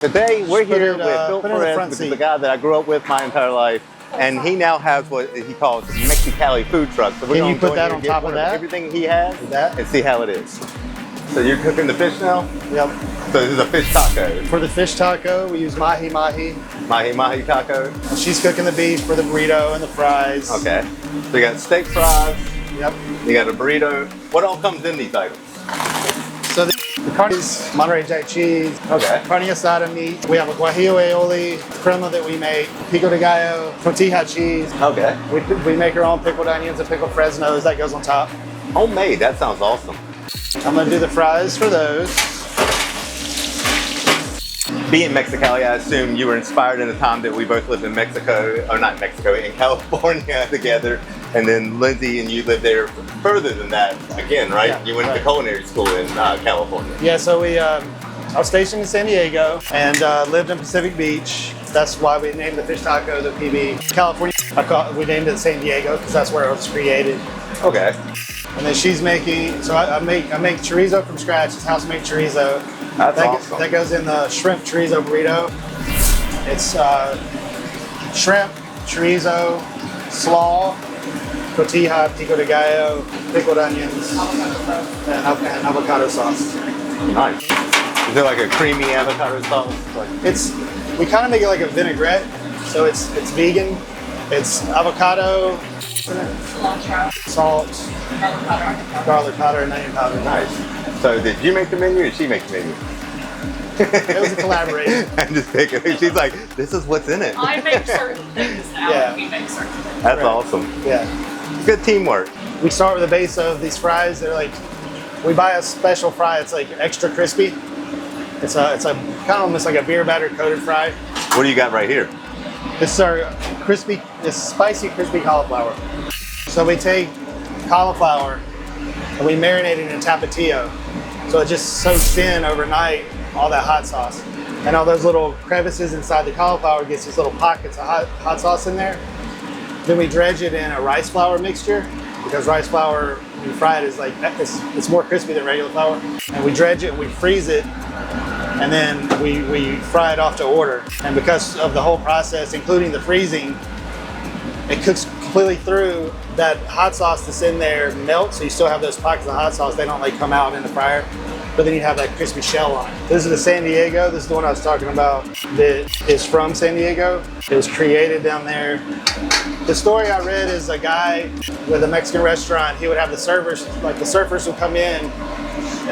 Today we're here with Philip Flores, which is seat. the guy that I grew up with my entire life, and he now has what he calls Mexi-Cali Food Truck. So we're Can you gonna put that on top of that? Everything he has, and see how it is. So you're cooking the fish now? Yep. So this is a fish taco. For the fish taco, we use mahi. Mahi taco. She's cooking the beef for the burrito and the fries. Okay. So you got steak fries. Yep. You got a burrito. What all comes in these items? So the carne is Monterey Jack cheese. Okay. Carne asada meat. We have a guajillo aioli, crema that we make, pico de gallo, tortilla cheese. Okay. We make our own pickled onions and pickled Fresnos. That goes on top. Homemade. That sounds awesome. I'm gonna do the fries for those. Being Mexi-Cali, I assume you were inspired in the time that we both lived in Mexico, or not Mexico, in California together. And then Lindsey and you lived there further than that again, right? Yeah, you went to culinary school in California. Yeah, so I was stationed in San Diego and lived in Pacific Beach. That's why we named the fish taco the PB. California, we named it San Diego because that's where it was created. Okay. And then she's making, so I make chorizo from scratch. It's house-made chorizo. That's awesome. That goes in the shrimp chorizo burrito. It's shrimp, chorizo, slaw, tortilla, pico de gallo, pickled onions, and avocado sauce. Nice. Is it like a creamy avocado sauce? We kind of make it like a vinaigrette, so it's vegan. It's avocado, salt, garlic powder, and onion powder. Nice. So did you make the menu or did she make the menu? It was a collaboration. I'm just picking. She's like, this is what's in it. I make certain things now. Yeah. We make certain things. That's Right. awesome. Yeah. Good teamwork. We start with the base of these fries. They're like, we buy a special fry. It's like extra crispy. It's a kind of almost like a beer batter coated fry. What do you got right here? This is our spicy crispy cauliflower. So we take cauliflower and we marinate it in tapatio. So it just soaks in overnight, all that hot sauce. And all those little crevices inside the cauliflower gets these little pockets of hot sauce in there. Then we dredge it in a rice flour mixture because rice flour, when you fry it, is like, it's more crispy than regular flour. And we dredge it and we freeze it. And then we fry it off to order. And because of the whole process, including the freezing, it cooks completely through. That hot sauce that's in there melts, so you still have those pockets of hot sauce. They don't like come out in the fryer, but then you have that crispy shell on it. This is the San Diego. This is the one I was talking about that is from San Diego. It was created down there. The story I read is a guy with a Mexican restaurant. He would have the servers, like the surfers would come in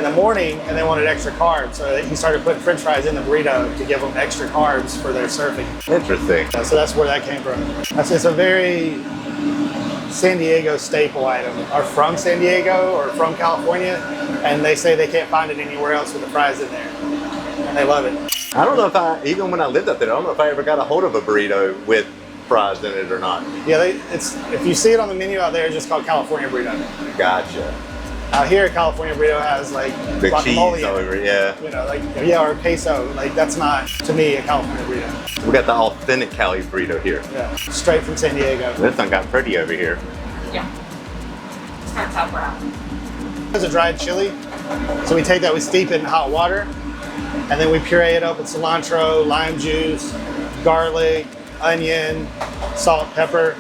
the morning and they wanted extra carbs. So he started putting french fries in the burrito to give them extra carbs for their surfing. Interesting. So that's where that came from. It's a very San Diego staple item. Are from San Diego or from California, and they say they can't find it anywhere else with the fries in there. And they love it. I don't know if even when I lived up there, I don't know if I ever got a hold of a burrito with fries in it or not. Yeah, if you see it on the menu out there, it's just called California burrito. Gotcha. Out here, California burrito has like The guacamole cheese in it. over it, yeah. You know, like, yeah, or queso. Like, that's not, to me, a California burrito. We got the authentic Cali burrito here. Yeah, straight from San Diego. This one got pretty over here. Yeah. Starts out brown. It's a dried chili. So we take that, we steep it in hot water, and then we puree it up with cilantro, lime juice, garlic, onion, salt, pepper,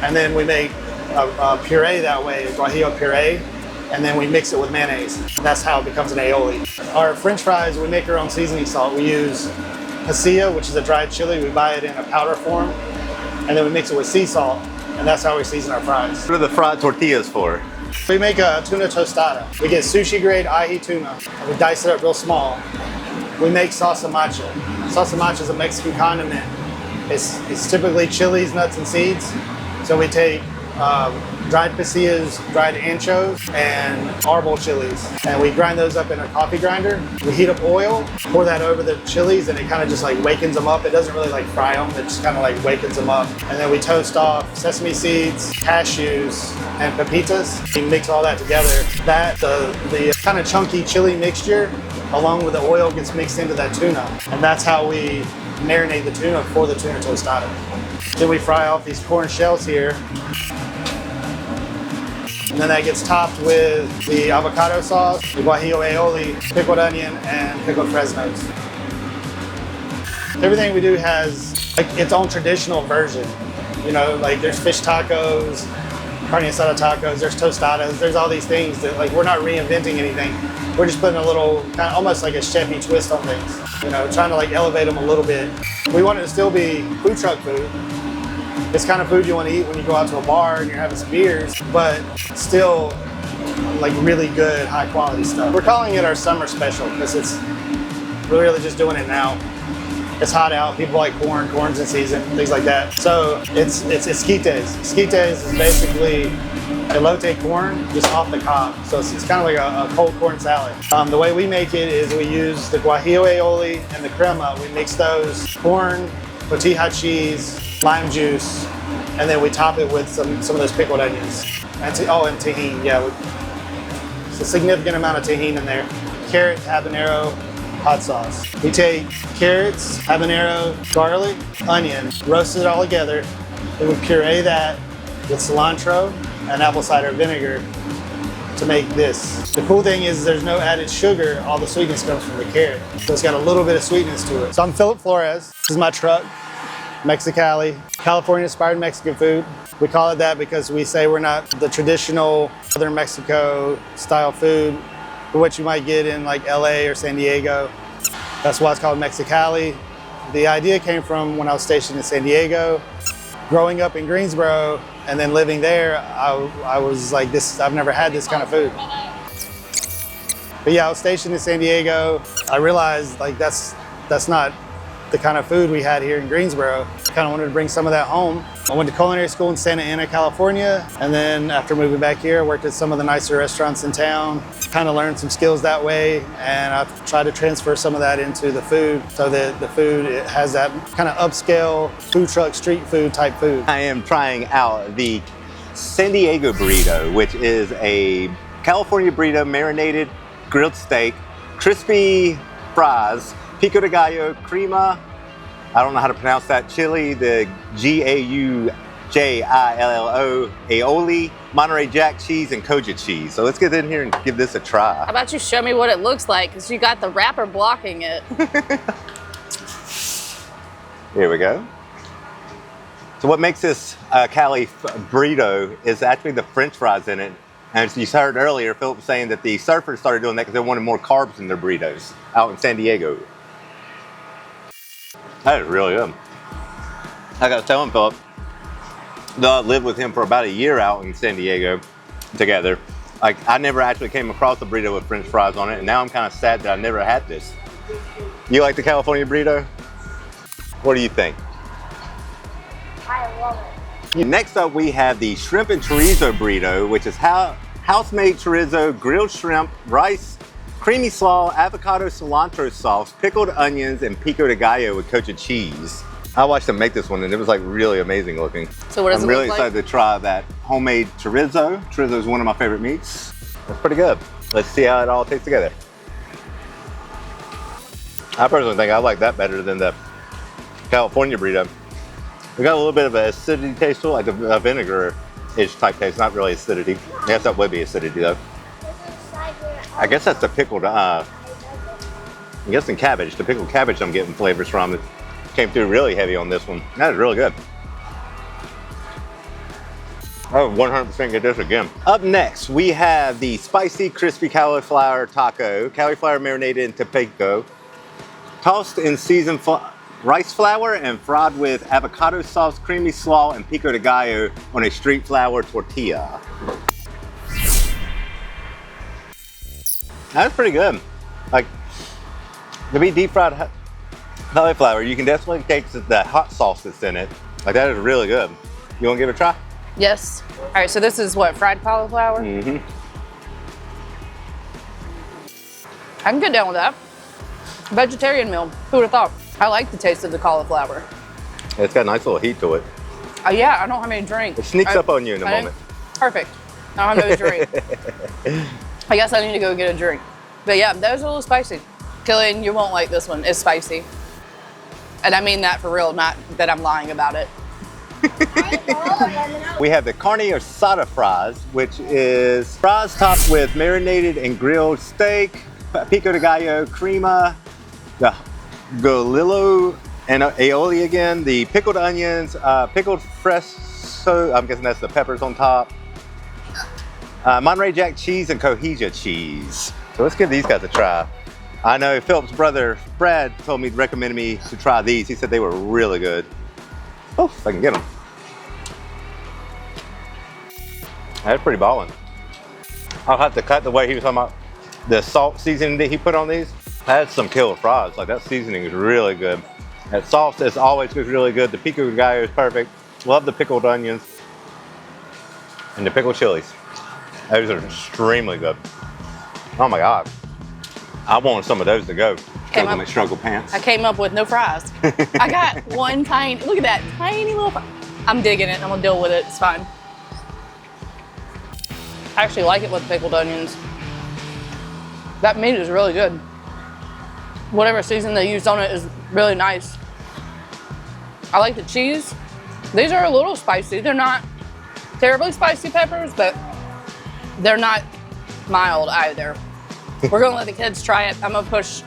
and then we make a puree that way, a guajillo puree, and then we mix it with mayonnaise. That's how it becomes an aioli. Our French fries, we make our own seasoning salt. We use pasilla, which is a dried chili. We buy it in a powder form, and then we mix it with sea salt, and that's how we season our fries. What are the fried tortillas for? We make a tuna tostada. We get sushi grade ahi tuna, and we dice it up real small. We make salsa macha. Salsa macha is a Mexican condiment. It's typically chilies, nuts, and seeds. So we take dried pasillas, dried anchos, and arbol chilies. And we grind those up in a coffee grinder. We heat up oil, pour that over the chilies, and it kind of just like wakens them up. It doesn't really like fry them, it just kind of like wakens them up. And then we toast off sesame seeds, cashews, and pepitas. We mix all that together. The kind of chunky chili mixture, along with the oil, gets mixed into that tuna. And that's how we marinate the tuna for the tuna tostada. Then we fry off these corn shells here. And then that gets topped with the avocado sauce, the guajillo aioli, pickled onion, and pickled Fresnos. Everything we do has like its own traditional version. You know, like there's fish tacos, Carne Asada tacos, there's tostadas, there's all these things that like we're not reinventing anything. We're just putting a little, kind of almost like a chefy twist on things. You know, trying to like elevate them a little bit. We want it to still be food truck food. It's kind of food you want to eat when you go out to a bar and you're having some beers, but still like really good, high quality stuff. We're calling it our summer special because we're really just doing it now. It's hot out, people like corn's in season, things like that. So it's Esquites. Esquites is basically elote corn just off the cob. So it's kind of like a cold corn salad. The way we make it is we use the guajillo aioli and the crema. We mix those corn, tortilla cheese, lime juice, and then we top it with some of those pickled onions. And tahini, yeah. It's a significant amount of tahini in there. Carrot, habanero, hot sauce. We take carrots, habanero, garlic, onion, roast it all together. Then we puree that with cilantro and apple cider vinegar to make this. The cool thing is there's no added sugar. All the sweetness comes from the carrot. So it's got a little bit of sweetness to it. So I'm Philip Flores. This is my truck. Mexi-Cali, California-inspired Mexican food. We call it that because we say we're not the traditional Southern Mexico style food, what you might get in like LA or San Diego. That's why it's called Mexi-Cali. The idea came from when I was stationed in San Diego. Growing up in Greensboro and then living there, I was like, I've never had this kind of food. But yeah, I was stationed in San Diego. I realized like that's not the kind of food we had here in Greensboro. I kind of wanted to bring some of that home. I went to culinary school in Santa Ana, California. And then after moving back here, I worked at some of the nicer restaurants in town, kind of learned some skills that way. And I've tried to transfer some of that into the food so that the food, it has that kind of upscale food truck, street food type food. I am trying out the San Diego burrito, which is a California burrito, marinated grilled steak, crispy fries, pico de gallo, crema, I don't know how to pronounce that, chili, the Gaujillo, aioli, Monterey Jack cheese, and Koja cheese. So let's get in here and give this a try. How about you show me what it looks like, because you got the wrapper blocking it. Here we go. So what makes this Cali burrito is actually the French fries in it. And as you heard earlier, Philip was saying that the surfers started doing that because they wanted more carbs in their burritos out in San Diego. That is really good. I got to tell him, Philip, though I lived with him for about a year out in San Diego together, like I never actually came across a burrito with French fries on it, and now I'm kind of sad that I never had this. You like the California burrito? What do you think? I love it. Next up, we have the shrimp and chorizo burrito, which is house-made chorizo, grilled shrimp, rice, creamy slaw, avocado cilantro sauce, pickled onions, and pico de gallo with Koja cheese. I watched them make this one and it was like really amazing looking. So what does I'm it really look like? excited to try that homemade chorizo. Chorizo is one of my favorite meats. It's pretty good. Let's see how it all tastes together. I personally think I like that better than the California burrito. We got a little bit of an acidity taste to it, like a vinegar-ish type taste, not really acidity. I guess that would be acidity though. I guess that's the pickled, I'm guessing cabbage. The pickled cabbage I'm getting flavors from. It came through really heavy on this one. That is really good. I would 100% get this again. Up next, we have the spicy, crispy cauliflower taco. Cauliflower marinated in tapioca, tossed in seasoned rice flour and fried with avocado sauce, creamy slaw, and pico de gallo on a street flour tortilla. That's pretty good. Like, to be deep fried cauliflower, you can definitely take the hot sauce that's in it. Like, that is really good. You want to give it a try? Yes. All right, so this is what, fried cauliflower? Mm-hmm. I can get down with that. Vegetarian meal, who would have thought? I like the taste of the cauliflower. It's got a nice little heat to it. Yeah, I don't have any drink. It sneaks up on you in a moment. Perfect. I don't have no drink. I guess I need to go get a drink. But yeah, that was a little spicy. Killian, you won't like this one. It's spicy. And I mean that for real, not that I'm lying about it. We have the Carne Asada fries, which is fries topped with marinated and grilled steak, pico de gallo, crema, the Golillo And aioli again, the pickled onions, pickled fresco, I'm guessing that's the peppers on top. Monterey Jack cheese and Cohesia cheese. So let's give these guys a try. I know Philip's brother, Brad, recommended me to try these. He said they were really good. Oh, if I can get them. That's pretty ballin'. I'll have to cut the way he was talking about the salt seasoning that he put on these. That's some killer fries. Like that seasoning is really good. That sauce is always really good. The pico de gallo is perfect. Love the pickled onions and the pickled chilies. Those are extremely good. Oh my God. I wanted some of those to go. Struggle pants. I came up with no fries. I got one tiny, look at that, tiny little fry. I'm digging it. I'm gonna deal with it. It's fine. I actually like it with pickled onions. That meat is really good. Whatever season they used on it is really nice. I like the cheese. These are a little spicy. They're not terribly spicy peppers, but they're not mild either. We're gonna let the kids try it. I'm gonna push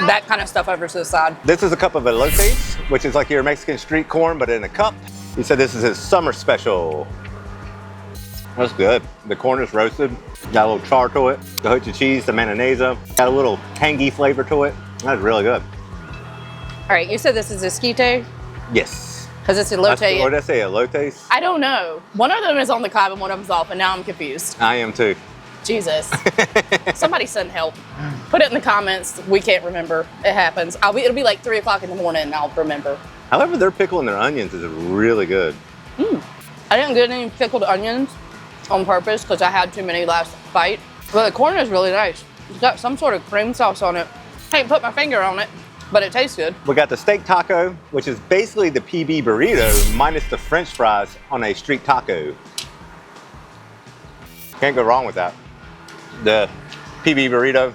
that kind of stuff over to the side. This is a cup of elotes, which is like your Mexican street corn, but in a cup. He said this is his summer special. That's good. The corn is roasted. Got a little char to it. The hocha cheese, the mayonnaise. Got a little tangy flavor to it. That's really good. All right, you said this is esquite? Yes. Because it's elote. What did I say, elotes? I don't know. One of them is on the cob and one of them's off, and now I'm confused. I am too. Jesus. Somebody send help. Put it in the comments. We can't remember. It happens. It'll be like 3 o'clock in the morning and I'll remember. However, their pickle and their onions is really good. I didn't get any pickled onions on purpose because I had too many last bite. But the corn is really nice. It's got some sort of cream sauce on it. Can't put my finger on it, but it tastes good. We got the steak taco, which is basically the PB burrito minus the French fries on a street taco. Can't go wrong with that. The PB burrito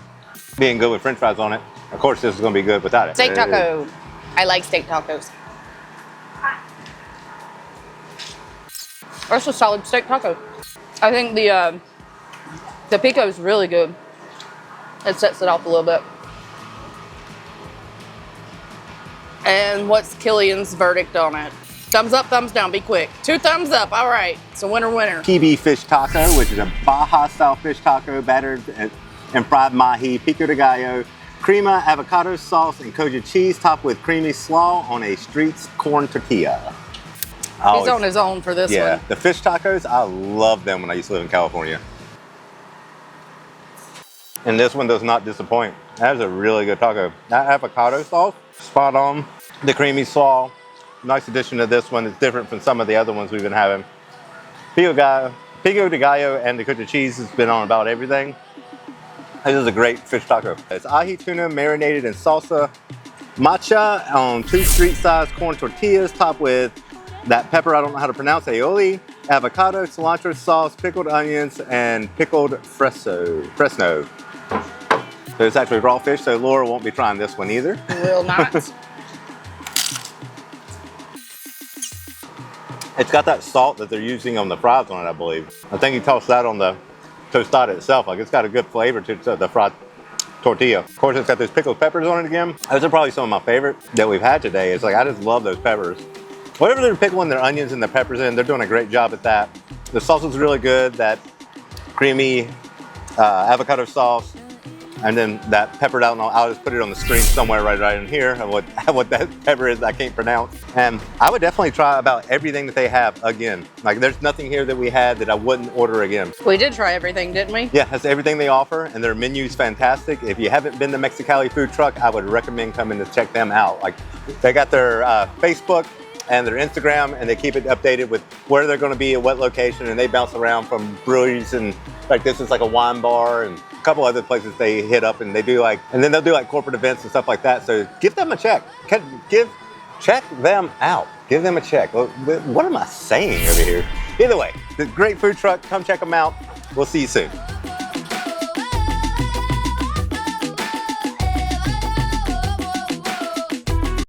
being good with French fries on it. Of course, this is gonna be good without it. Steak taco. I like steak tacos. That's a solid steak taco. I think the pico is really good. It sets it off a little bit. And what's Killian's verdict on it? Thumbs up, thumbs down, be quick. 2 thumbs up, all right. So winner, winner. PB fish taco, which is a Baja style fish taco battered and fried mahi, pico de gallo, crema, avocado sauce, and Coja cheese topped with creamy slaw on a street's corn tortilla. He's on his own for this one. Yeah, the fish tacos, I loved them when I used to live in California. And this one does not disappoint. That is a really good taco. That avocado sauce, spot on. The creamy slaw, nice addition to this one. It's different from some of the other ones we've been having. Pico de gallo and the Coja cheese has been on about everything. This is a great fish taco. It's ahi tuna marinated in salsa macha on 2 street-sized corn tortillas topped with that pepper I don't know how to pronounce, aioli, avocado, cilantro sauce, pickled onions, and pickled fresno. So it's actually raw fish, so Laura won't be trying this one either. Will not. It's got that salt that they're using on the fries on it, I believe. I think he tossed that on the tostada itself. Like it's got a good flavor to the fried tortilla. Of course, it's got those pickled peppers on it again. Those are probably some of my favorite that we've had today. It's like, I just love those peppers. Whatever they're pickling their onions and the peppers in, they're doing a great job at that. The sauce is really good, that creamy avocado sauce. And then that peppered out, and I'll just put it on the screen somewhere right in here of what that pepper is I can't pronounce. And I would definitely try about everything that they have again. Like there's nothing here that we had that I wouldn't order again. We did try everything, didn't we? Yeah, that's everything they offer, and their menu's fantastic. If you haven't been to Mexi-Cali Food Truck, I would recommend coming to check them out. Like they got their Facebook and their Instagram, and they keep it updated with where they're gonna be at what location, and they bounce around from breweries, and like this is like a wine bar, and a couple other places they hit up, and they do like, and then they'll do like corporate events and stuff like that. So give them a check. Check them out. Give them a check. What am I saying over here? Either way, the great food truck. Come check them out. We'll see you soon.